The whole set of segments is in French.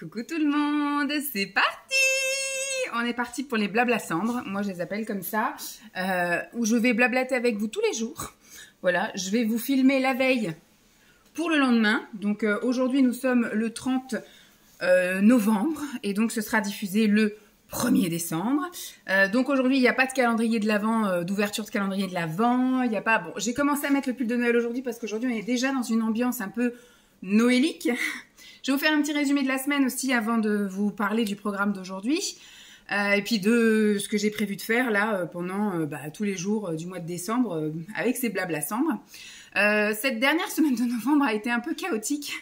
Coucou tout le monde, c'est parti! On est parti pour les blabla cendres, moi je les appelle comme ça, où je vais blablater avec vous tous les jours. Voilà, je vais vous filmer la veille pour le lendemain. Donc aujourd'hui nous sommes le 30 novembre et donc ce sera diffusé le 1er décembre. Donc aujourd'hui il n'y a pas de calendrier de l'Avent, d'ouverture de calendrier de l'Avent, il n'y a pas... Bon, j'ai commencé à mettre le pull de Noël aujourd'hui parce qu'aujourd'hui on est déjà dans une ambiance un peu noélique. Je vais vous faire un petit résumé de la semaine aussi avant de vous parler du programme d'aujourd'hui. Et puis de ce que j'ai prévu de faire là pendant tous les jours du mois de décembre avec ces blabla cendres. Cette dernière semaine de novembre a été un peu chaotique.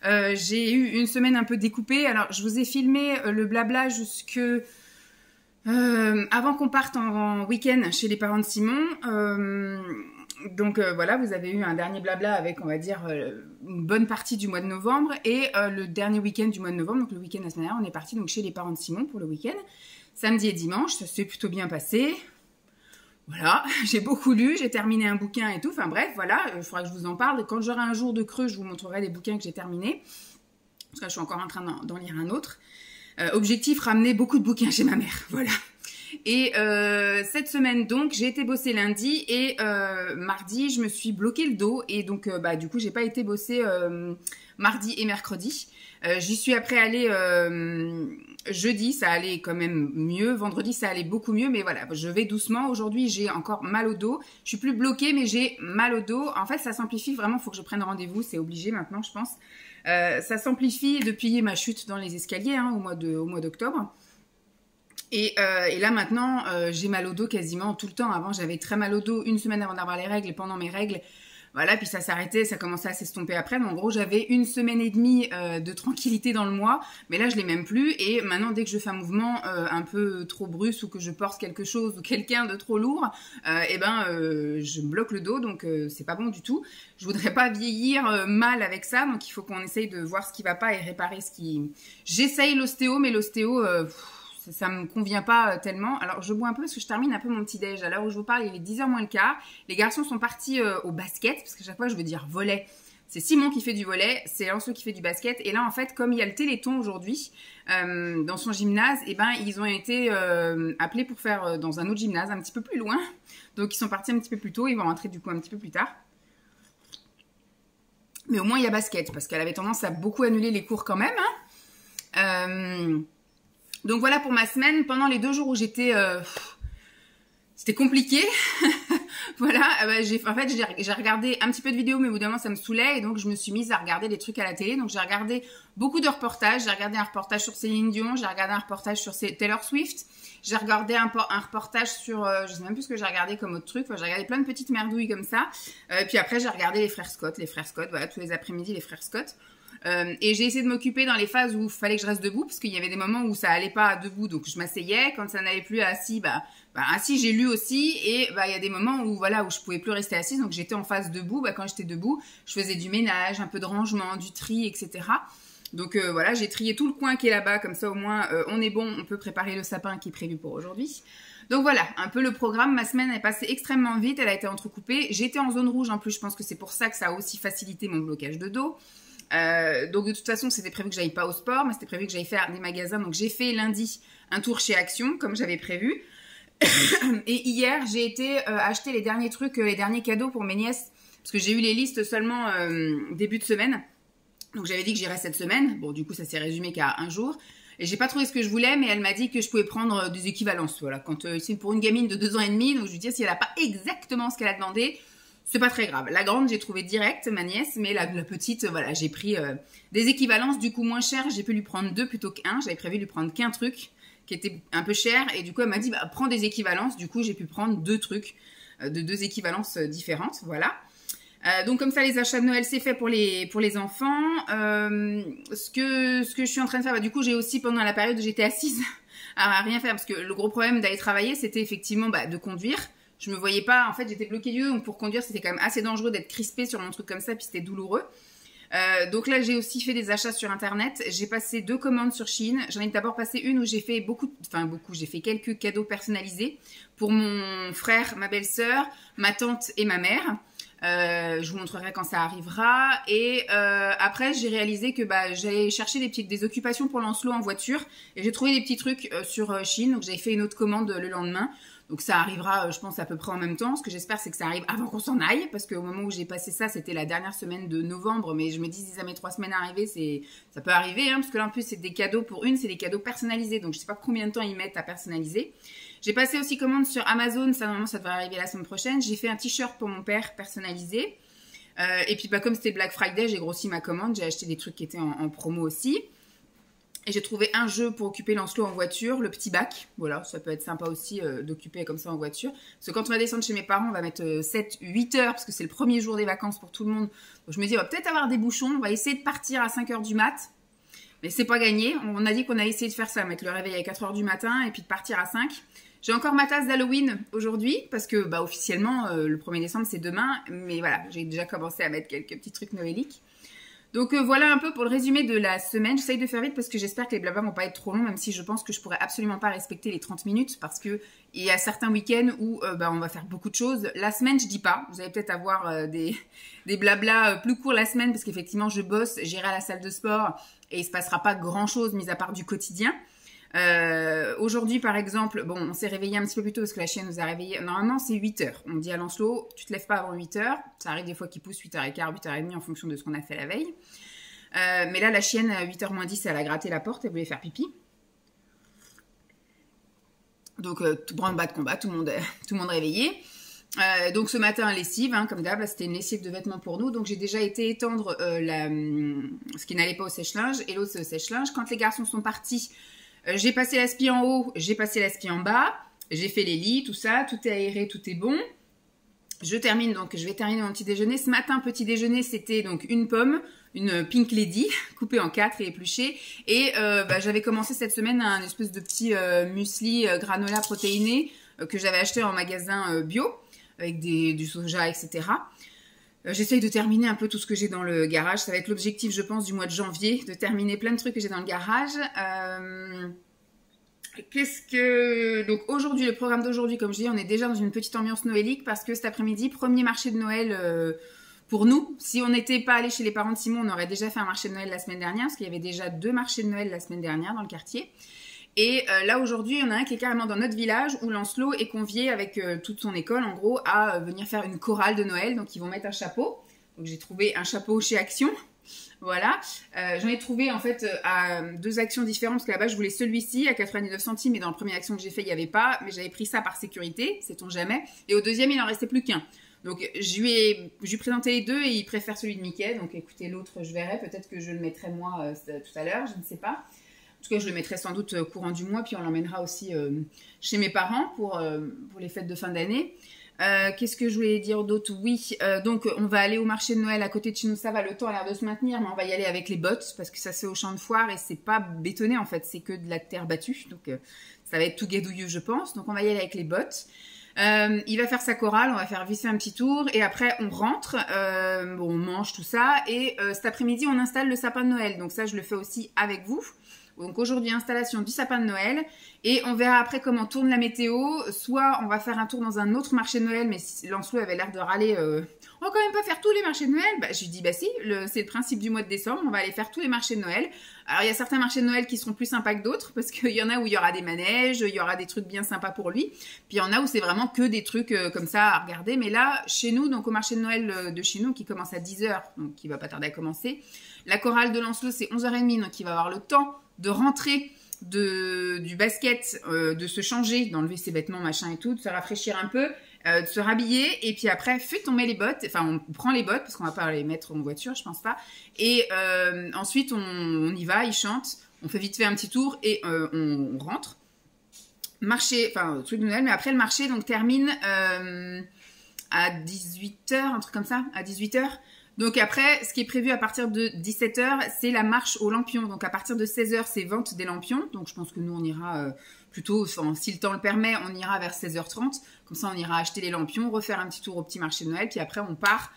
J'ai eu une semaine un peu découpée. Alors je vous ai filmé le blabla jusque avant qu'on parte en week-end chez les parents de Simon. Donc voilà, vous avez eu un dernier blabla avec, on va dire, une bonne partie du mois de novembre et le dernier week-end du mois de novembre, donc le week-end la semaine dernière, on est parti donc chez les parents de Simon pour le week-end. Samedi et dimanche, ça s'est plutôt bien passé. Voilà, j'ai beaucoup lu, j'ai terminé un bouquin et tout. Enfin bref, voilà, il faudra que je vous en parle. Quand j'aurai un jour de creux, je vous montrerai les bouquins que j'ai terminés. Parce que là, je suis encore en train d'en lire un autre. Objectif, ramener beaucoup de bouquins chez ma mère, voilà. Et cette semaine donc j'ai été bosser lundi et mardi je me suis bloqué le dos et donc du coup j'ai pas été bosser mardi et mercredi. J'y suis après allée jeudi, ça allait quand même mieux, vendredi ça allait beaucoup mieux, mais voilà, je vais doucement. Aujourd'hui j'ai encore mal au dos, je suis plus bloquée mais j'ai mal au dos. En fait ça s'amplifie vraiment, il faut que je prenne rendez-vous, c'est obligé maintenant je pense. Ça s'amplifie depuis ma chute dans les escaliers au mois d'octobre. Et là maintenant, j'ai mal au dos quasiment tout le temps. Avant, j'avais très mal au dos une semaine avant d'avoir les règles et pendant mes règles. Voilà, puis ça s'arrêtait, ça commençait à s'estomper après. Mais en gros, j'avais une semaine et demie de tranquillité dans le mois. Mais là, je l'ai même plus. Et maintenant, dès que je fais un mouvement un peu trop brusque ou que je porte quelque chose ou quelqu'un de trop lourd, je me bloque le dos. Donc, c'est pas bon du tout. Je voudrais pas vieillir mal avec ça. Donc, il faut qu'on essaye de voir ce qui va pas et réparer ce qui... J'essaye l'ostéo, mais l'ostéo... ça me convient pas tellement. Alors, je bois un peu parce que je termine un peu mon petit-déj. À l'heure où je vous parle, il est 10h moins le quart. Les garçons sont partis au basket, parce qu'à chaque fois, je veux dire volley. C'est Simon qui fait du volley, c'est Lançon qui fait du basket. Et là, en fait, comme il y a le Téléthon aujourd'hui dans son gymnase, ils ont été appelés pour faire dans un autre gymnase, un petit peu plus loin. Donc, ils sont partis un petit peu plus tôt. Ils vont rentrer du coup un petit peu plus tard. Mais au moins, il y a basket, parce qu'elle avait tendance à beaucoup annuler les cours quand même. Donc voilà pour ma semaine. Pendant les 2 jours où j'étais... c'était compliqué. Voilà, j'ai regardé un petit peu de vidéos, mais au bout d'un moment, ça me saoulait. Et donc, je me suis mise à regarder des trucs à la télé. Donc, j'ai regardé beaucoup de reportages. J'ai regardé un reportage sur Céline Dion. J'ai regardé un reportage sur Taylor Swift. J'ai regardé un reportage sur... je sais même plus ce que j'ai regardé comme autre truc. Enfin, j'ai regardé plein de petites merdouilles comme ça. Puis après, j'ai regardé les frères Scott. Les frères Scott, voilà, tous les après-midi, les frères Scott. Et j'ai essayé de m'occuper dans les phases où il fallait que je reste debout parce qu'il y avait des moments où ça allait pas debout, donc je m'asseyais. Quand ça n'allait plus assis, assis j'ai lu aussi. Et il y a des moments où voilà où je pouvais plus rester assise, donc j'étais en phase debout. Quand j'étais debout, je faisais du ménage, un peu de rangement, du tri, etc. Donc voilà, j'ai trié tout le coin qui est là-bas, comme ça au moins on est bon, on peut préparer le sapin qui est prévu pour aujourd'hui. Donc voilà, un peu le programme. Ma semaine est passée extrêmement vite, elle a été entrecoupée. J'étais en zone rouge en plus, je pense que c'est pour ça que ça a aussi facilité mon blocage de dos. Donc de toute façon c'était prévu que j'aille pas au sport, mais c'était prévu que j'aille faire des magasins. Donc j'ai fait lundi un tour chez Action comme j'avais prévu. Et hier j'ai été acheter les derniers trucs, les derniers cadeaux pour mes nièces, parce que j'ai eu les listes seulement début de semaine. Donc j'avais dit que j'irais cette semaine. Bon du coup ça s'est résumé qu'à un jour. Et j'ai pas trouvé ce que je voulais, mais elle m'a dit que je pouvais prendre des équivalences. Voilà, quand c'est pour une gamine de 2 ans et demi, donc je lui dis si elle a pas exactement ce qu'elle a demandé, c'est pas très grave. La grande, j'ai trouvé direct, ma nièce, mais la petite, voilà, j'ai pris des équivalences du coup moins chères. J'ai pu lui prendre 2 plutôt qu'1. J'avais prévu de lui prendre qu'un truc qui était un peu cher. Et du coup, elle m'a dit, prends des équivalences. Du coup, j'ai pu prendre 2 trucs de 2 équivalences différentes. Voilà. Donc comme ça, les achats de Noël, c'est fait pour les enfants. Ce que je suis en train de faire, du coup, j'ai aussi, pendant la période où j'étais assise à rien faire, parce que le gros problème d'aller travailler, c'était effectivement de conduire. Je me voyais pas, en fait j'étais bloquée du dos, donc pour conduire c'était quand même assez dangereux d'être crispée sur mon truc comme ça, puis c'était douloureux. Donc là j'ai aussi fait des achats sur internet, j'ai passé 2 commandes sur Shein. J'en ai d'abord passé une où j'ai fait j'ai fait quelques cadeaux personnalisés pour mon frère, ma belle-sœur, ma tante et ma mère. Je vous montrerai quand ça arrivera. Et après, j'ai réalisé que j'allais chercher des occupations pour Lancelot en voiture. Et j'ai trouvé des petits trucs sur Chine. Donc, j'avais fait une autre commande le lendemain. Donc, ça arrivera, je pense, à peu près en même temps. Ce que j'espère, c'est que ça arrive avant qu'on s'en aille. Parce qu'au moment où j'ai passé ça, c'était la dernière semaine de novembre. Mais je me dis, si ça met 3 semaines à arriver, ça peut arriver. Hein, parce que là, en plus, c'est des cadeaux c'est des cadeaux personnalisés. Donc, je sais pas combien de temps ils mettent à personnaliser. J'ai passé aussi commande sur Amazon. Ça, normalement, ça devrait arriver la semaine prochaine. J'ai fait un t-shirt pour mon père personnalisé. Et puis, comme c'était Black Friday, j'ai grossi ma commande. J'ai acheté des trucs qui étaient en promo aussi. Et j'ai trouvé un jeu pour occuper Lancelot en voiture, le petit bac. Voilà, ça peut être sympa aussi d'occuper comme ça en voiture. Parce que quand on va descendre chez mes parents, on va mettre 7-8 heures, parce que c'est le premier jour des vacances pour tout le monde. Donc je me dis, on va peut-être avoir des bouchons. On va essayer de partir à 5 heures du mat. Mais c'est pas gagné. On a dit qu'on a essayé de faire ça, mettre le réveil à 4 heures du matin et puis de partir à 5. J'ai encore ma tasse d'Halloween aujourd'hui, parce que officiellement, le 1er décembre, c'est demain. Mais voilà, j'ai déjà commencé à mettre quelques petits trucs noéliques. Donc voilà un peu pour le résumé de la semaine. J'essaye de faire vite parce que j'espère que les blablas vont pas être trop longs, même si je pense que je pourrais absolument pas respecter les 30 minutes parce que il y a certains week-ends où on va faire beaucoup de choses. La semaine, je dis pas. Vous allez peut-être avoir des blablas plus courts la semaine parce qu'effectivement, je bosse, j'irai à la salle de sport et il se passera pas grand-chose mis à part du quotidien. Aujourd'hui, par exemple, on s'est réveillé un petit peu plus tôt parce que la chienne nous a réveillés. Normalement, c'est 8 heures. On dit à Lancelot, tu te lèves pas avant 8 heures. Ça arrive des fois qu'il pousse 8h15, 8h30 en fonction de ce qu'on a fait la veille. Mais là, la chienne, à 8h moins 10, elle a gratté la porte, elle voulait faire pipi. Donc, branle-bas de combat, tout le monde réveillé. Donc ce matin, lessive, hein, comme d'hab, c'était une lessive de vêtements pour nous. Donc j'ai déjà été étendre ce qui n'allait pas au sèche-linge et l'autre au sèche-linge. Quand les garçons sont partis, j'ai passé l'aspi en haut, j'ai passé l'aspi en bas, j'ai fait les lits, tout ça, tout est aéré, tout est bon. Je termine, donc je vais terminer mon petit déjeuner. Ce matin, petit déjeuner, c'était donc une pomme, une Pink Lady, coupée en 4 et épluchée. Et j'avais commencé cette semaine un espèce de petit muesli granola protéiné que j'avais acheté en magasin bio, avec du soja, etc. J'essaye de terminer un peu tout ce que j'ai dans le garage. Ça va être l'objectif, je pense, du mois de janvier, de terminer plein de trucs que j'ai dans le garage. Donc aujourd'hui, le programme d'aujourd'hui, comme je dis, on est déjà dans une petite ambiance noélique parce que cet après-midi, premier marché de Noël pour nous. Si on n'était pas allé chez les parents de Simon, on aurait déjà fait un marché de Noël la semaine dernière parce qu'il y avait déjà 2 marchés de Noël la semaine dernière dans le quartier. Et là, aujourd'hui, il y en a un qui est carrément dans notre village où Lancelot est convié avec toute son école, en gros, à venir faire une chorale de Noël. Donc, ils vont mettre un chapeau. Donc, j'ai trouvé un chapeau chez Action. Voilà. J'en ai trouvé, en fait, à 2 actions différentes. Parce que là-bas, je voulais celui-ci à 99 centimes. Et dans la première action que j'ai fait, il n'y avait pas. Mais j'avais pris ça par sécurité, sait-on jamais. Et au deuxième, il n'en restait plus qu'un. Donc, je lui ai présenté les deux et il préfère celui de Mickey. Donc, écoutez, l'autre, je verrai. Peut-être que je le mettrai moi tout à l'heure. Je ne sais pas. En tout cas, je le mettrai sans doute courant du mois, puis on l'emmènera aussi chez mes parents pour les fêtes de fin d'année. Qu'est-ce que je voulais dire d'autre? Oui, donc on va aller au marché de Noël à côté de chez nous, ça va, le temps a l'air de se maintenir, mais on va y aller avec les bottes, parce que ça c'est au champ de foire et c'est pas bétonné en fait, c'est que de la terre battue, donc ça va être tout gadouilleux je pense, donc on va y aller avec les bottes. Il va faire sa chorale, on va faire visser un petit tour et après on rentre, on mange tout ça et cet après-midi on installe le sapin de Noël, donc ça je le fais aussi avec vous. Donc aujourd'hui, installation du sapin de Noël et on verra après comment tourne la météo. Soit on va faire un tour dans un autre marché de Noël, mais Lancelot avait l'air de râler. On va quand même pas faire tous les marchés de Noël. Je lui dis bah si, c'est le principe du mois de décembre. On va aller faire tous les marchés de Noël. Alors il y a certains marchés de Noël qui seront plus sympas que d'autres parce qu'il y en a où il y aura des manèges, il y aura des trucs bien sympas pour lui. Puis il y en a où c'est vraiment que des trucs comme ça à regarder. Mais là, chez nous, donc au marché de Noël de chez nous qui commence à 10h, donc qui va pas tarder à commencer. La chorale de Lancelot c'est 11h30, donc il va avoir le temps de rentrer du basket, de se changer, d'enlever ses vêtements, machin et tout, de se rafraîchir un peu, de se rhabiller, et puis après, on met les bottes, enfin on prend les bottes, parce qu'on va pas les mettre en voiture, je pense pas, et ensuite on y va, il chante, on fait vite fait un petit tour, et on rentre. Marché, enfin truc de Noël, mais après le marché donc termine à 18h, un truc comme ça, à 18h. Donc après, ce qui est prévu à partir de 17h, c'est la marche aux lampions. Donc à partir de 16h, c'est vente des lampions. Donc je pense que nous, on ira plutôt, enfin, si le temps le permet, on ira vers 16h30. Comme ça, on ira acheter les lampions, refaire un petit tour au petit marché de Noël. Puis après, on part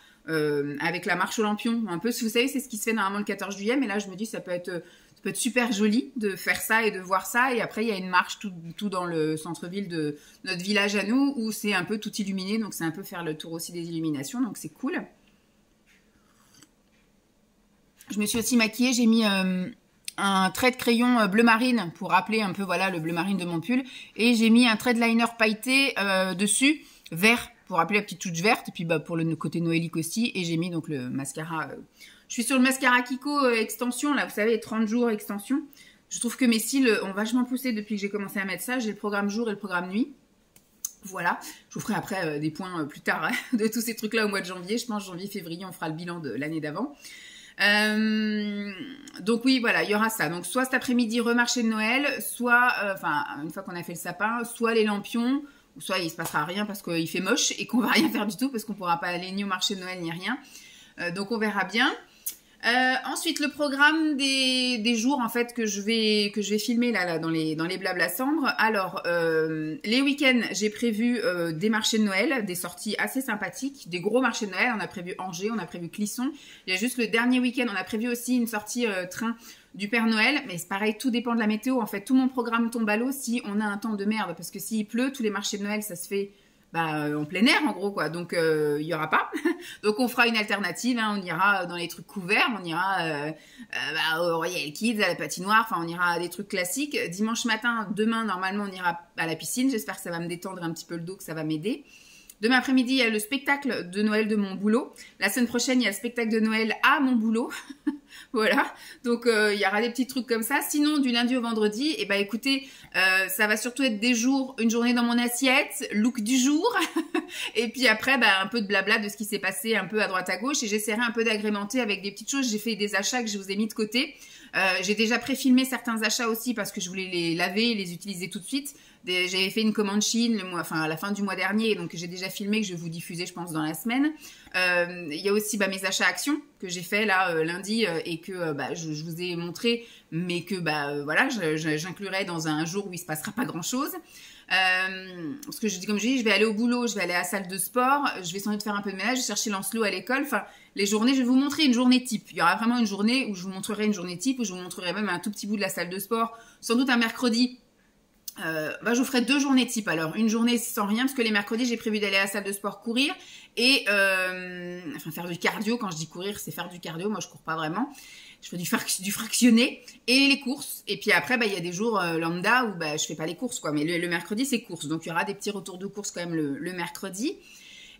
avec la marche aux lampions. Un peu, si vous savez, c'est ce qui se fait normalement le 14 juillet. Mais là, je me dis, ça peut être peut être super joli de faire ça et de voir ça. Et après, il y a une marche tout dans le centre-ville de notre village à nous, où c'est un peu tout illuminé. Donc, c'est un peu faire le tour aussi des illuminations. Donc, c'est cool. Je me suis aussi maquillée. J'ai mis un trait de crayon bleu marine pour rappeler un peu, voilà, le bleu marine de mon pull. Et j'ai mis un trait de liner pailleté dessus, vert, pour rappeler la petite touche verte. Et puis, bah, pour le côté noélique aussi. Et j'ai mis donc le mascara... Je suis sur le mascara Kiko extension, là, vous savez, 30 jours extension. Je trouve que mes cils ont vachement poussé depuis que j'ai commencé à mettre ça. J'ai le programme jour et le programme nuit. Voilà, je vous ferai après des points plus tard de tous ces trucs-là au mois de janvier. Je pense janvier-février, on fera le bilan de l'année d'avant. Donc oui, voilà, il y aura ça. Donc soit cet après-midi, remarché de Noël, soit, enfin, une fois qu'on a fait le sapin, soit les lampions, ou soit il se passera rien parce qu'il fait moche et qu'on va rien faire du tout parce qu'on pourra pas aller ni au marché de Noël ni rien. Donc on verra bien. Ensuite, le programme des jours en fait que je vais filmer là dans les blabla cendres. Alors, les week-ends, j'ai prévu des marchés de Noël, des sorties assez sympathiques, des gros marchés de Noël. On a prévu Angers, on a prévu Clisson. Il y a juste le dernier week-end, on a prévu aussi une sortie train du Père Noël. Mais c'est pareil, tout dépend de la météo. En fait, tout mon programme tombe à l'eau si on a un temps de merde. Parce que s'il pleut, tous les marchés de Noël, ça se fait... en plein air en gros quoi, donc il y aura pas. Donc on fera une alternative, hein. On ira dans les trucs couverts, on ira au Royal Kids, à la patinoire, enfin on ira à des trucs classiques. Dimanche matin, demain normalement on ira à la piscine, j'espère que ça va me détendre un petit peu le dos, que ça va m'aider. Demain après-midi, il y a le spectacle de Noël de mon boulot. La semaine prochaine, il y a le spectacle de Noël à mon boulot. Voilà, donc il y aura des petits trucs comme ça. Sinon, du lundi au vendredi, eh ben, écoutez, ça va surtout être des jours, une journée dans mon assiette, look du jour. Et puis après, un peu de blabla de ce qui s'est passé un peu à droite à gauche. Et j'essaierai un peu d'agrémenter avec des petites choses. J'ai fait des achats que je vous ai mis de côté. J'ai déjà préfilmé certains achats aussi parce que je voulais les laver et les utiliser tout de suite. J'avais fait une commande Chine à la fin du mois dernier, donc j'ai déjà filmé que je vais vous diffuser, je pense, dans la semaine. Il y a aussi mes achats actions que j'ai fait là lundi et que je vous ai montré, mais que voilà, j'inclurai dans un jour où il se passera pas grand chose. Parce que comme je dis, je vais aller au boulot, je vais aller à la salle de sport, je vais sans doute faire un peu de ménage, je vais chercher Lancelot à l'école. Enfin, les journées, je vais vous montrer une journée type. Il y aura vraiment une journée où je vous montrerai une journée type, où je vous montrerai même un tout petit bout de la salle de sport, sans doute un mercredi. Je vous ferai 2 journées type. Alors, une journée sans rien, parce que les mercredis, j'ai prévu d'aller à la salle de sport courir et faire du cardio. Quand je dis courir, c'est faire du cardio. Moi, je cours pas vraiment. Je fais du fractionné et les courses. Et puis après, il y a des jours lambda où je fais pas les courses, quoi. Mais le mercredi, c'est courses. Donc, il y aura des petits retours de courses quand même le mercredi.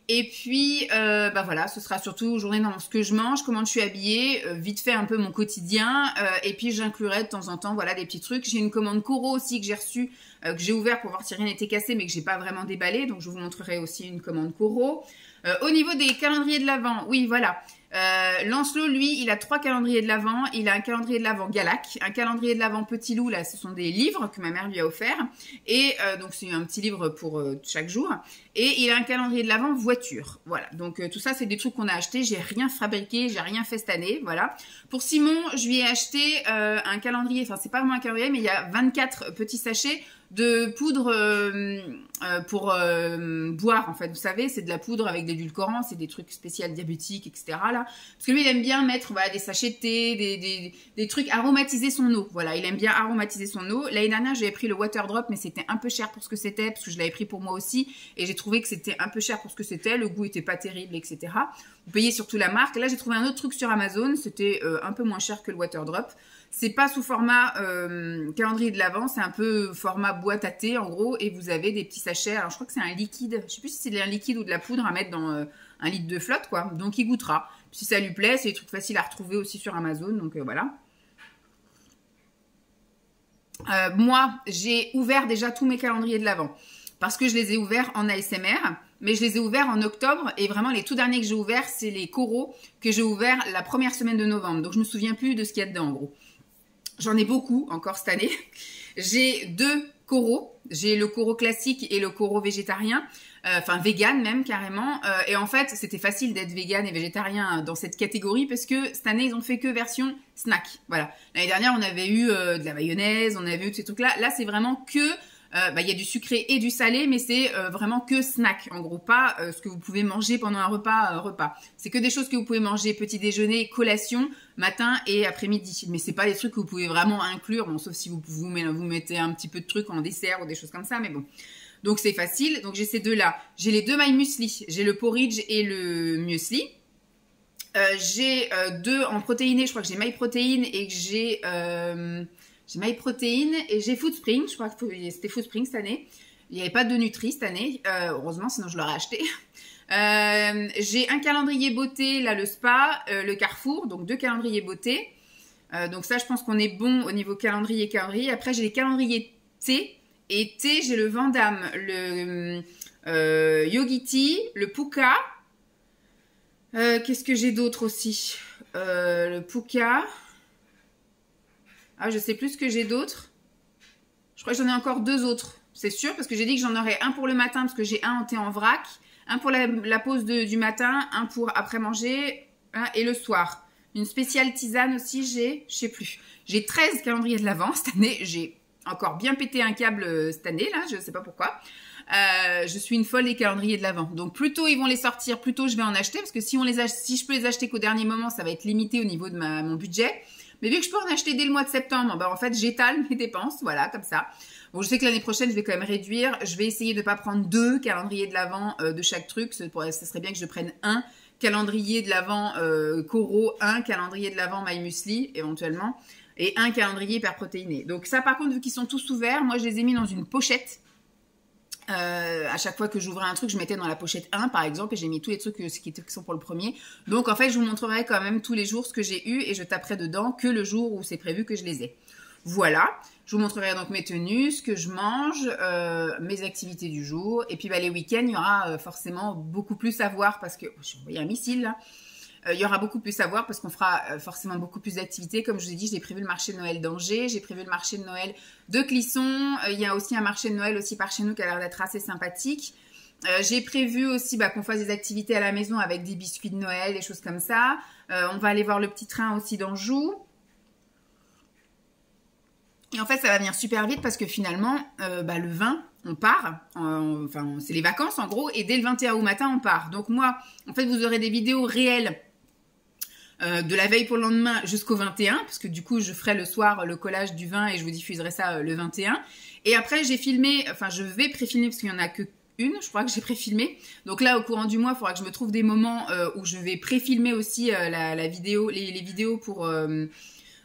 Et puis, voilà, ce sera surtout journée dans ce que je mange, comment je suis habillée, vite fait un peu mon quotidien. Et puis, j'inclurai de temps en temps, voilà, des petits trucs. J'ai une commande Coro aussi que j'ai reçue, que j'ai ouvert pour voir si rien n'était cassé, mais que j'ai pas vraiment déballé. Donc, je vous montrerai aussi une commande Coro. Au niveau des calendriers de l'Avent, oui, voilà. Lancelot, lui, il a 3 calendriers de l'Avent. Il a un calendrier de l'Avent Galac, un calendrier de l'Avent Petit Loup, là, ce sont des livres que ma mère lui a offerts. Et donc, c'est un petit livre pour chaque jour. Et il a un calendrier de l'Avent voiture. Voilà, donc tout ça, c'est des trucs qu'on a achetés. J'ai rien fabriqué, j'ai rien fait cette année, voilà. Pour Simon, je lui ai acheté un calendrier, enfin, c'est pas vraiment un calendrier, mais il y a 24 petits sachets de poudre pour boire, en fait. Vous savez, c'est de la poudre avec de l'édulcorant, c'est des trucs spéciaux diabétiques, etc. là. Parce que lui, il aime bien mettre des sachets de thé, des trucs, aromatiser son eau. Voilà, il aime bien aromatiser son eau. L'année dernière, j'avais pris le Water Drop, mais c'était un peu cher pour ce que c'était, parce que je l'avais pris pour moi aussi, et j'ai trouvé que c'était un peu cher pour ce que c'était, le goût était pas terrible, etc. Vous payez surtout la marque. Là, j'ai trouvé un autre truc sur Amazon, c'était un peu moins cher que le Water Drop. C'est pas sous format calendrier de l'Avent, c'est un peu format boîte à thé en gros, et vous avez des petits sachets. Alors je crois que c'est un liquide, je sais plus si c'est un liquide ou de la poudre à mettre dans 1 litre de flotte, quoi. Donc il goûtera. Si ça lui plaît, c'est des trucs faciles à retrouver aussi sur Amazon, donc voilà. Moi, j'ai ouvert déjà tous mes calendriers de l'Avent parce que je les ai ouverts en ASMR, mais je les ai ouverts en octobre et vraiment les tout derniers que j'ai ouverts, c'est les coraux que j'ai ouverts la première semaine de novembre. Donc je me souviens plus de ce qu'il y a dedans en gros. J'en ai beaucoup encore cette année. J'ai 2 coraux. J'ai le coraux classique et le coraux végétarien. Enfin, vegan même carrément. Et en fait, c'était facile d'être vegan et végétarien dans cette catégorie parce que cette année, ils ont fait que version snack. Voilà. L'année dernière, on avait eu de la mayonnaise, on avait eu tous ces trucs-là. Là, c'est vraiment que il y a du sucré et du salé, mais c'est vraiment que snack, en gros, pas ce que vous pouvez manger pendant un repas. C'est que des choses que vous pouvez manger petit déjeuner, collation, matin et après-midi. Mais c'est pas des trucs que vous pouvez vraiment inclure, bon, sauf si vous mettez un petit peu de trucs en dessert ou des choses comme ça, mais bon. Donc c'est facile. Donc j'ai ces deux-là. J'ai les deux My Muesli. J'ai le porridge et le muesli. J'ai deux en protéiné. Je crois que j'ai My Protein et que j'ai My Protein et j'ai Food Spring. Je crois que c'était Food Spring cette année. Il n'y avait pas de Nutri cette année. Heureusement, sinon je l'aurais acheté. J'ai un calendrier beauté, là le spa, le Carrefour. Donc 2 calendriers beauté. Donc ça, je pense qu'on est bon au niveau calendrier. Après, j'ai les calendriers thé. Et thé, j'ai le Vandame, le Yogiti, le Puka. Qu'est-ce que j'ai d'autre aussi? Le Puka. Ah, je sais plus ce que j'ai d'autre. Je crois que j'en ai encore 2 autres. C'est sûr, parce que j'ai dit que j'en aurais un pour le matin, parce que j'ai un en thé en vrac. Un pour la pause du matin, un pour après manger, et le soir. Une spéciale tisane aussi, je sais plus. J'ai 13 calendriers de l'Avent cette année. J'ai encore bien pété un câble cette année, là, je ne sais pas pourquoi. Je suis une folle des calendriers de l'Avent. Donc, plus tôt ils vont les sortir, plus tôt je vais en acheter. Parce que si je peux les acheter qu'au dernier moment, ça va être limité au niveau de mon budget. Mais vu que je peux en acheter dès le mois de septembre, en fait, j'étale mes dépenses, voilà, comme ça. Bon, je sais que l'année prochaine, je vais quand même réduire. Je vais essayer de ne pas prendre 2 calendriers de l'Avent de chaque truc. Ça serait bien que je prenne un calendrier de l'Avent Coro, un calendrier de l'Avent My Muesli, éventuellement. Et un calendrier hyperprotéiné. Donc ça, par contre, vu qu'ils sont tous ouverts, moi, je les ai mis dans une pochette. À chaque fois que j'ouvrais un truc, je mettais dans la pochette 1, par exemple, et j'ai mis tous les trucs qui sont pour le premier. Donc, en fait, je vous montrerai quand même tous les jours ce que j'ai eu et je taperai dedans que le jour où c'est prévu que je les ai. Voilà. Je vous montrerai donc mes tenues, ce que je mange, mes activités du jour. Et puis, les week-ends, il y aura forcément beaucoup plus à voir parce que... Je envoyé un missile, là. Il y aura beaucoup plus à voir parce qu'on fera forcément beaucoup plus d'activités. Comme je vous ai dit, j'ai prévu le marché de Noël d'Angers, j'ai prévu le marché de Noël de Clisson. Il y a aussi un marché de Noël aussi par chez nous qui a l'air d'être assez sympathique. J'ai prévu aussi qu'on fasse des activités à la maison avec des biscuits de Noël, des choses comme ça. On va aller voir le petit train aussi d'Anjou. Et en fait, ça va venir super vite parce que finalement, le 20, on part. Enfin, c'est les vacances en gros. Et dès le 21 au matin, on part. Donc moi, en fait, vous aurez des vidéos réelles de la veille pour le lendemain jusqu'au 21, parce que du coup je ferai le soir le collage du 20 et je vous diffuserai ça le 21. Et après j'ai filmé, enfin je vais préfilmer parce qu'il n'y en a que une, je crois que j'ai préfilmé. Donc là au courant du mois, il faudra que je me trouve des moments où je vais préfilmer aussi la vidéo, les vidéos pour le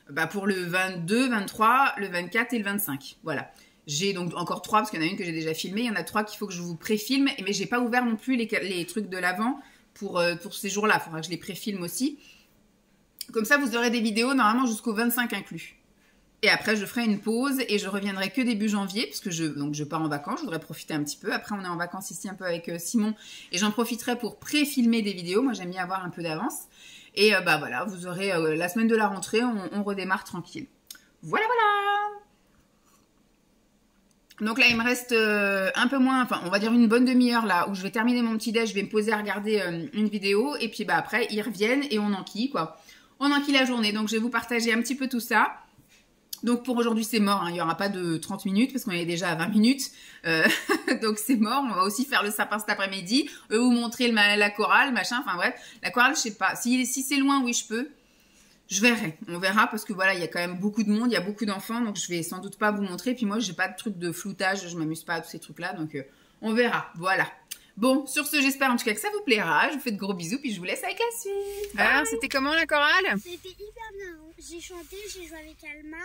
22, 23, le 24 et le 25. Voilà. J'ai donc encore 3 parce qu'il y en a une que j'ai déjà filmée. Il y en a 3 qu'il faut que je vous préfilme, mais j'ai pas ouvert non plus les trucs de l'avant pour ces jours-là. Il faudra que je les préfilme aussi. Comme ça, vous aurez des vidéos normalement jusqu'au 25 inclus. Et après, je ferai une pause et je reviendrai que début janvier parce que je pars en vacances. Je voudrais profiter un petit peu. Après, on est en vacances ici un peu avec Simon et j'en profiterai pour pré-filmer des vidéos. Moi, j'aime bien avoir un peu d'avance. Et voilà, vous aurez la semaine de la rentrée, on redémarre tranquille. Voilà, voilà. Donc là, il me reste un peu moins, enfin, on va dire une bonne demi-heure là, où je vais terminer mon petit déj, je vais me poser à regarder une vidéo. Et puis après, ils reviennent et on enquille, quoi. On enquille la journée, donc je vais vous partager un petit peu tout ça. Donc pour aujourd'hui c'est mort, hein. Il n'y aura pas de 30 minutes parce qu'on est déjà à 20 minutes. Donc c'est mort, on va aussi faire le sapin cet après-midi. Vous montrer la chorale, machin, enfin bref. La chorale, je sais pas, si c'est loin, oui je peux. Je verrai, on verra parce que voilà, il y a quand même beaucoup de monde, il y a beaucoup d'enfants, donc je vais sans doute pas vous montrer. Puis moi j'ai pas de truc de floutage, je m'amuse pas à tous ces trucs-là, donc on verra, voilà. Bon, sur ce, j'espère en tout cas que ça vous plaira. Je vous fais de gros bisous, puis je vous laisse avec la suite. Bye. Alors, c'était comment la chorale? C'était hyper bien. J'ai chanté, j'ai joué avec Alma.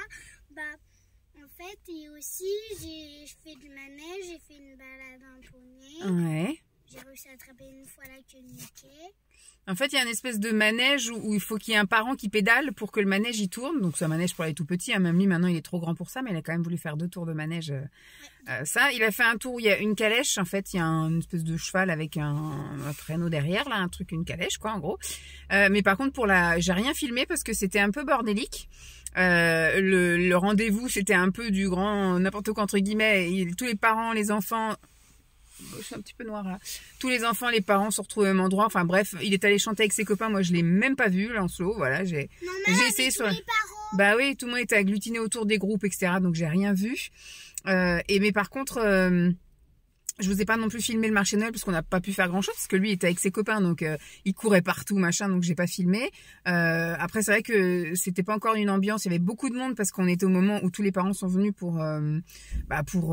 En fait, et aussi, j'ai fait du manège, j'ai fait une balade en poney. Ouais. J'ai réussi à attraper une fois la queue de Mickey. En fait, il y a une espèce de manège où il faut qu'il y ait un parent qui pédale pour que le manège y tourne. Donc, c'est un manège pour les tout petits. Hein. Même lui, maintenant, il est trop grand pour ça, mais il a quand même voulu faire 2 tours de manège. Ça, il a fait un tour où il y a une calèche. En fait, il y a une espèce de cheval avec un traîneau derrière, là, une calèche, quoi, en gros. Mais par contre, j'ai rien filmé parce que c'était un peu bordélique. Le rendez-vous, c'était un peu du grand n'importe quoi, entre guillemets. Tous les parents, les enfants... Je suis un petit peu noire là. Tous les enfants, les parents se retrouvent au même endroit. Enfin bref, il est allé chanter avec ses copains. Moi, je l'ai même pas vu, Lancelot. Voilà, j'ai essayé sur. Les parents. Bah oui, tout le monde était agglutiné autour des groupes, etc. Donc j'ai rien vu. Mais par contre, je vous ai pas non plus filmé le marché de Noël parce qu'on n'a pas pu faire grand chose parce que lui était avec ses copains, donc il courait partout, machin, donc j'ai pas filmé. Après c'est vrai que c'était pas encore une ambiance, il y avait beaucoup de monde parce qu'on était au moment où tous les parents sont venus pour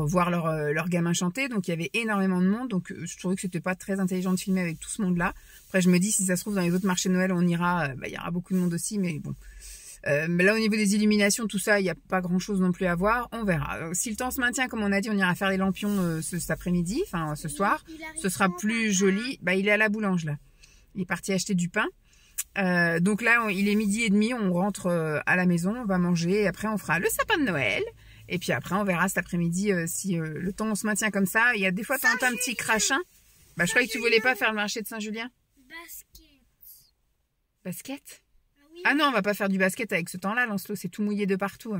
voir leur gamin chanter, donc il y avait énormément de monde, donc je trouvais que c'était pas très intelligent de filmer avec tout ce monde-là. Après je me dis si ça se trouve dans les autres marchés de Noël on ira, il y aura beaucoup de monde aussi, mais bon. Mais là au niveau des illuminations, tout ça, il n'y a pas grand chose non plus à voir, on verra. Si le temps se maintient, comme on a dit, on ira faire les lampions cet après-midi, enfin ce soir, ce sera plus joli. Bah il est à la boulange là, il est parti acheter du pain. Donc là il est 12h30, on rentre à la maison, on va manger, et après on fera le sapin de Noël. Et puis après on verra cet après-midi si le temps se maintient comme ça. Il y a des fois t'entends un petit crachin. Bah je croyais que tu voulais pas faire le marché de Saint-Julien. Basket? Ah non, on va pas faire du basket avec ce temps-là, Lancelot, c'est tout mouillé de partout.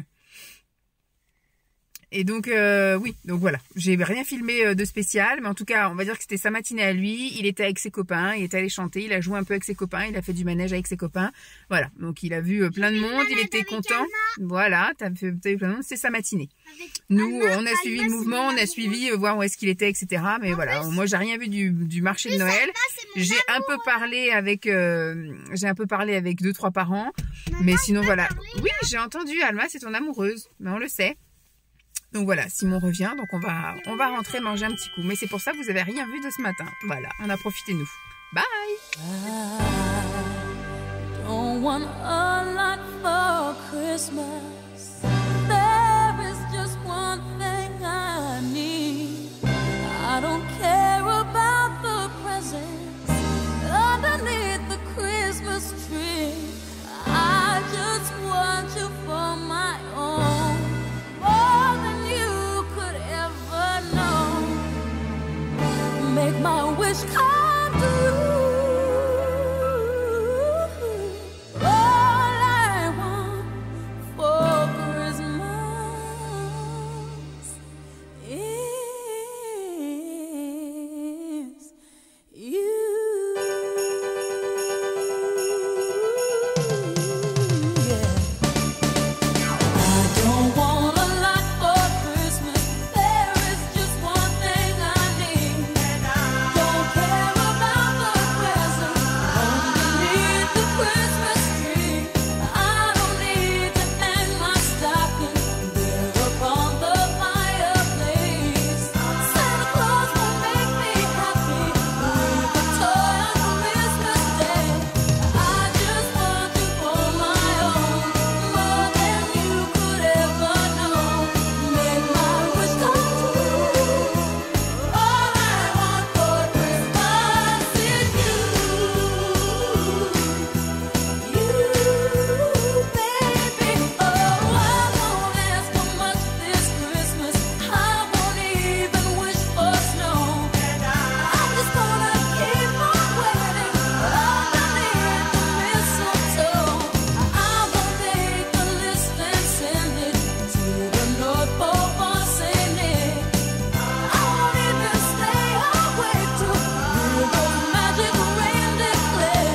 Et donc, oui, donc voilà, j'ai rien filmé de spécial, mais en tout cas, on va dire que c'était sa matinée à lui, il était avec ses copains, il est allé chanter, il a joué un peu avec ses copains, il a fait du manège avec ses copains, voilà, donc il a vu plein de monde, il était content, voilà, t'as vu plein de monde, c'est sa matinée. Nous, on a suivi le mouvement, on a suivi voir où est-ce qu'il était, etc., mais voilà, moi j'ai rien vu du marché de Noël, j'ai un peu parlé avec 2-3 parents, mais sinon voilà, oui, j'ai entendu, Alma, c'est ton amoureuse, mais on le sait. Donc voilà, Simon revient, donc on va rentrer manger un petit coup. Mais c'est pour ça que vous avez rien vu de ce matin. Voilà, on a profité nous. Bye! I don't want a lot for Christmas. There is just one thing I need. I don't care about the presents underneath the Christmas tree. I just want you for my own. Make my wish come true. All I want for Christmas is you. Yeah. I don't want a lot for Christmas. There is just one thing I need. Don't care about the presents underneath the Christmas tree. I don't need to hang my stocking there upon the fireplace. Santa Claus will make me happy with a toy on Christmas Day. I just want you for my own, more than you could ever know. Make my wish come true. All I want for Christmas is you. You, baby. Oh, I won't ask for much this Christmas. I won't even wish for snow. I'm just gonna keep on waiting underneath the mistletoe. I will make a list and send it to the North Pole for Saint Nick. I won't even stay awake to hear those magic reindeer play.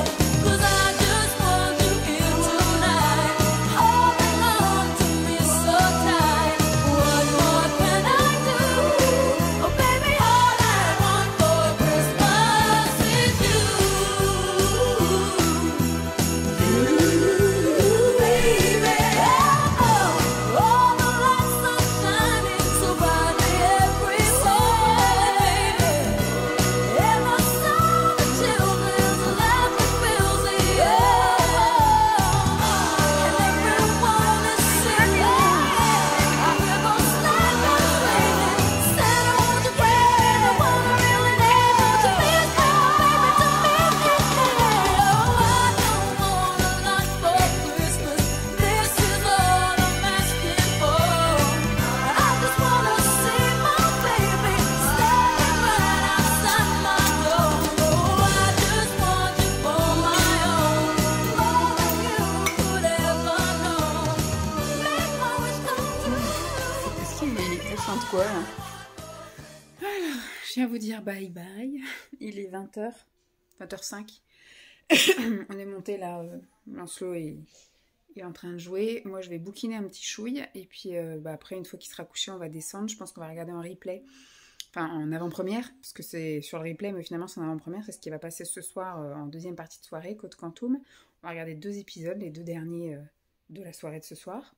'Cause I just want you here tonight, holding on to me so tight. What more can I do? Oh baby, all I want for Christmas is you. You, baby. Oh, all the lights are shining so brightly everywhere, and the sound of children's laughter fills the air, and everyone is singing. I hear those sleigh bells ringing. Santa, won't you please, I wanna really need, won't you please come, baby, to make it clear. Oh, I don't want a lot for Christmas. This is all I'm asking for. I just wanna see my baby standing right outside my door. Oh, I just want you for my own, more than you could ever know. Make my wish come true. Qu'est-ce qu'il met? Il chante quoi là? Alors, je viens vous dire bye bye. Il est 20h, 20h05. On est monté là, Lancelot et Il est en train de jouer. Moi, je vais bouquiner un petit chouille. Et puis, après, une fois qu'il sera couché, on va descendre. Je pense qu'on va regarder en replay. Enfin, en avant-première, parce que c'est sur le replay, mais finalement, c'est en avant-première. C'est ce qui va passer ce soir en deuxième partie de soirée, Code Quantum. On va regarder 2 épisodes, les 2 derniers de la soirée de ce soir.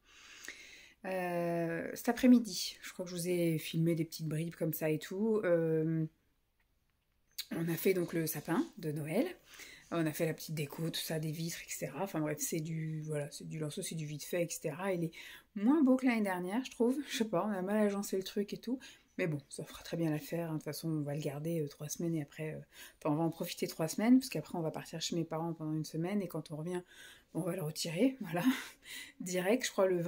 Cet après-midi, je crois que je vous ai filmé des petites bribes comme ça et tout. On a fait donc le sapin de Noël. On a fait la petite déco, tout ça, des vitres, etc. Enfin bref, c'est du lanceau, c'est du vite fait, etc. Il est moins beau que l'année dernière, je trouve. Je sais pas, on a mal agencé le truc et tout. Mais bon, ça fera très bien l'affaire. De toute façon, on va le garder 3 semaines et après... on va en profiter 3 semaines, parce qu'après, on va partir chez mes parents pendant 1 semaine. Et quand on revient, on va le retirer, voilà. Direct, je crois, le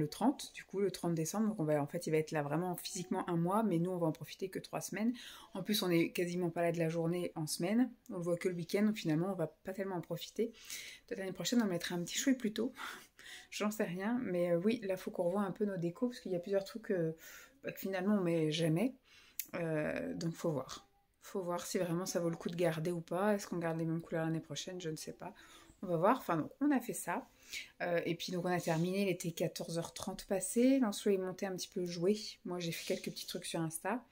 30, du coup, le 30 décembre. Donc, en fait, il va être là vraiment physiquement 1 mois, mais nous, on va en profiter que 3 semaines. En plus, on est quasiment pas là de la journée en semaine. On le voit que le week-end, donc finalement, on va pas tellement en profiter. Peut-être l'année prochaine, on mettra un petit chouille plus tôt. J'en sais rien, mais oui, là, il faut qu'on revoie un peu nos décos, parce qu'il y a plusieurs trucs que finalement, on met jamais. Donc, faut voir. Faut voir si vraiment ça vaut le coup de garder ou pas. Est-ce qu'on garde les mêmes couleurs l'année prochaine? Je ne sais pas. On va voir. Enfin, donc, on a fait ça. Et puis, donc, on a terminé. Il était 14h30 passé. Lancelot est monté un petit peu jouer. Moi, j'ai fait quelques petits trucs sur Insta.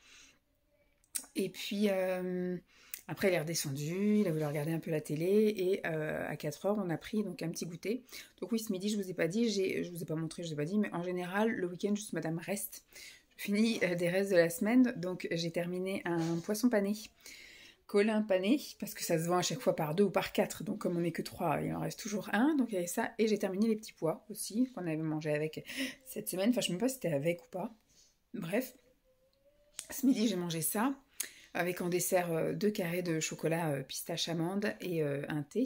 Et puis... après, il est redescendu, il a voulu regarder un peu la télé et à 4h, on a pris donc un petit goûter. Donc oui, ce midi, je vous ai pas dit, je vous ai pas montré, je vous ai pas dit, mais en général, le week-end, juste madame reste. Je finis des restes de la semaine, donc j'ai terminé un poisson pané, colin pané, parce que ça se vend à chaque fois par 2 ou par 4, donc comme on n'est que 3, il en reste toujours un, donc il y avait ça, et j'ai terminé les petits pois aussi, qu'on avait mangé avec cette semaine, enfin je ne sais même pas si c'était avec ou pas. Bref, ce midi, j'ai mangé ça. Avec en dessert 2 carrés de chocolat pistache amande et un thé.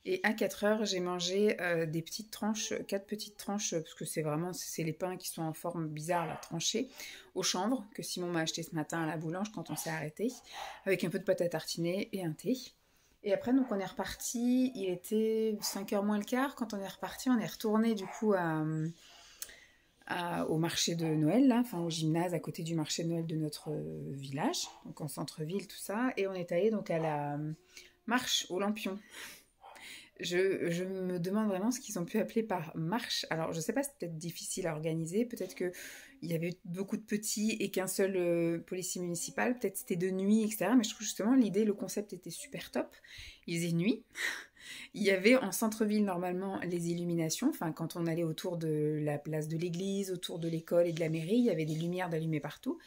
Et à 4h, j'ai mangé des petites tranches, 4 petites tranches, parce que c'est les pains qui sont en forme bizarre, là, tranchés, au chanvre, que Simon m'a acheté ce matin à la boulange quand on s'est arrêté, avec un peu de pâte à tartiner et un thé. Et après, donc, on est reparti, il était 5h moins le quart, quand on est reparti, on est retourné du coup au marché de Noël, là, enfin au gymnase à côté du marché de Noël de notre village, donc en centre-ville, tout ça, et on est allé donc à la marche aux lampions. Je me demande vraiment ce qu'ils ont pu appeler par marche. Alors je sais pas, c'est peut-être difficile à organiser, peut-être qu'il y avait beaucoup de petits et qu'un seul policier municipal, peut-être c'était de nuit, etc. Mais je trouve justement l'idée, le concept était super top. Il faisait nuit. Il y avait en centre-ville normalement les illuminations, enfin quand on allait autour de la place de l'église, autour de l'école et de la mairie, il y avait des lumières d'allumées partout.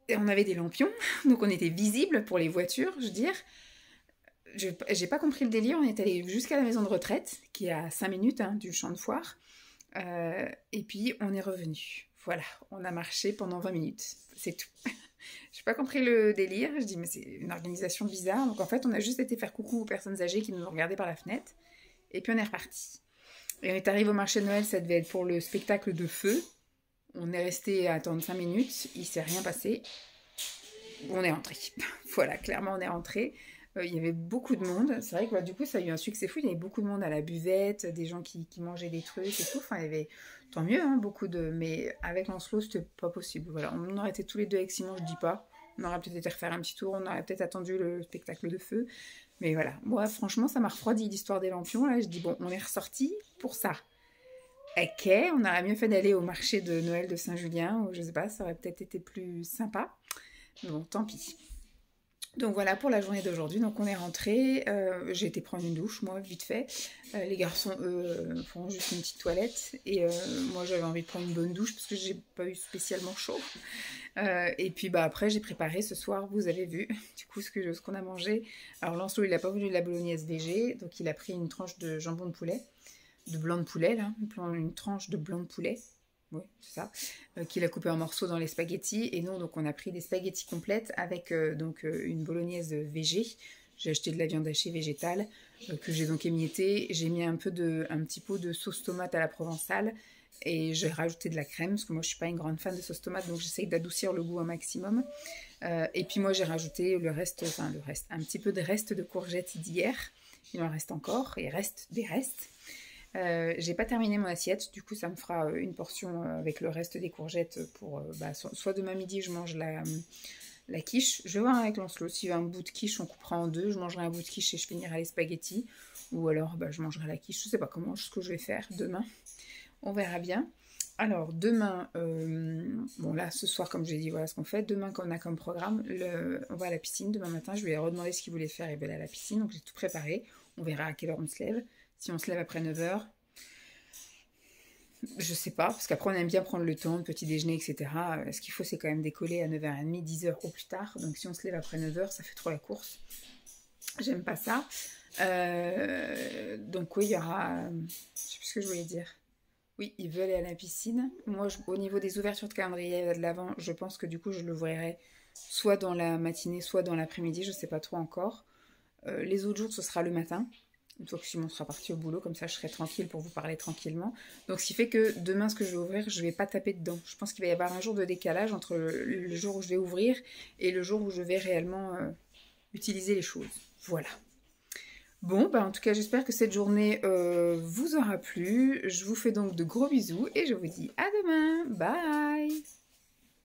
Et on avait des lampions, donc on était visible pour les voitures, je veux dire. J'ai pas compris le délire, on est allé jusqu'à la maison de retraite, qui est à 5 minutes du champ de foire, et puis on est revenu. Voilà, on a marché pendant 20 minutes, c'est tout. J'ai pas compris le délire, je dis mais c'est une organisation bizarre, donc en fait on a juste été faire coucou aux personnes âgées qui nous ont regardé par la fenêtre, et puis on est reparti. Et on est arrivé au marché de Noël, ça devait être pour le spectacle de feu, on est resté à attendre 5 minutes, il s'est rien passé, on est rentré. Voilà, clairement on est rentré. Il y avait beaucoup de monde, c'est vrai que du coup ça a eu un succès fou, il y avait beaucoup de monde à la buvette, des gens qui mangeaient des trucs et tout, enfin il y avait, tant mieux, beaucoup de... Mais avec Lancelot c'était pas possible, voilà, on aurait été tous les deux avec Simon, je dis pas, on aurait peut-être été refaire un petit tour, on aurait peut-être attendu le spectacle de feu, mais voilà, moi franchement ça m'a refroidi l'histoire des lampions, là je dis bon, on est ressorti pour ça. Ok, on aurait mieux fait d'aller au marché de Noël de Saint-Julien, ou je sais pas, ça aurait peut-être été plus sympa, mais bon, tant pis. Donc voilà pour la journée d'aujourd'hui, donc on est rentré, j'ai été prendre une douche moi vite fait, les garçons eux font juste une petite toilette et moi j'avais envie de prendre une bonne douche parce que j'ai pas eu spécialement chaud et puis après j'ai préparé ce soir, vous avez vu du coup ce qu'on a mangé. Alors Lancelot il a pas voulu de la bolognaise végé, donc il a pris une tranche de jambon de poulet, de blanc de poulet là, une tranche de blanc de poulet. Oui, c'est ça, qu'il a coupé en morceaux dans les spaghettis. Et nous, donc, on a pris des spaghettis complètes avec une bolognaise végé. J'ai acheté de la viande hachée végétale que j'ai donc émiettée. J'ai mis un petit pot de sauce tomate à la provençale et j'ai rajouté de la crème parce que moi, je suis pas une grande fan de sauce tomate, donc j'essaye d'adoucir le goût au maximum. Et puis moi, j'ai rajouté un petit peu de reste de courgettes d'hier. Il en reste encore, il reste des restes. J'ai pas terminé mon assiette, du coup ça me fera une portion avec le reste des courgettes pour soit demain midi je mange la quiche. Je vais voir avec Lancelot, s'il y a un bout de quiche on coupera en deux, je mangerai un bout de quiche et je finirai les spaghettis. Ou alors bah, je mangerai la quiche, je sais pas comment, ce que je vais faire demain. On verra bien. Alors demain, bon là ce soir comme j'ai dit, voilà ce qu'on fait. Demain quand on a comme programme, on va à la piscine. Demain matin je lui ai redemandé ce qu'il voulait faire, il veut aller à la piscine. Donc j'ai tout préparé. On verra à quelle heure on se lève. Si on se lève après 9h, je sais pas, parce qu'après on aime bien prendre le temps, le petit déjeuner, etc. Ce qu'il faut c'est quand même décoller à 9h30, 10h au plus tard. Donc si on se lève après 9h, ça fait trop la course. J'aime pas ça. Donc oui, il y aura... Je sais plus ce que je voulais dire. Oui, il veut aller à la piscine. Moi, au niveau des ouvertures de calendrier de l'Avent, je pense que du coup, je l'ouvrirai soit dans la matinée, soit dans l'après-midi. Je sais pas trop encore. Les autres jours, ce sera le matin. Une fois que Simon sera parti au boulot, comme ça, je serai tranquille pour vous parler tranquillement. Donc, ce qui fait que demain, ce que je vais ouvrir, je vais pas taper dedans. Je pense qu'il va y avoir un jour de décalage entre le jour où je vais ouvrir et le jour où je vais réellement utiliser les choses. Voilà. Bon, bah en tout cas, j'espère que cette journée vous aura plu. Je vous fais donc de gros bisous et je vous dis à demain. Bye!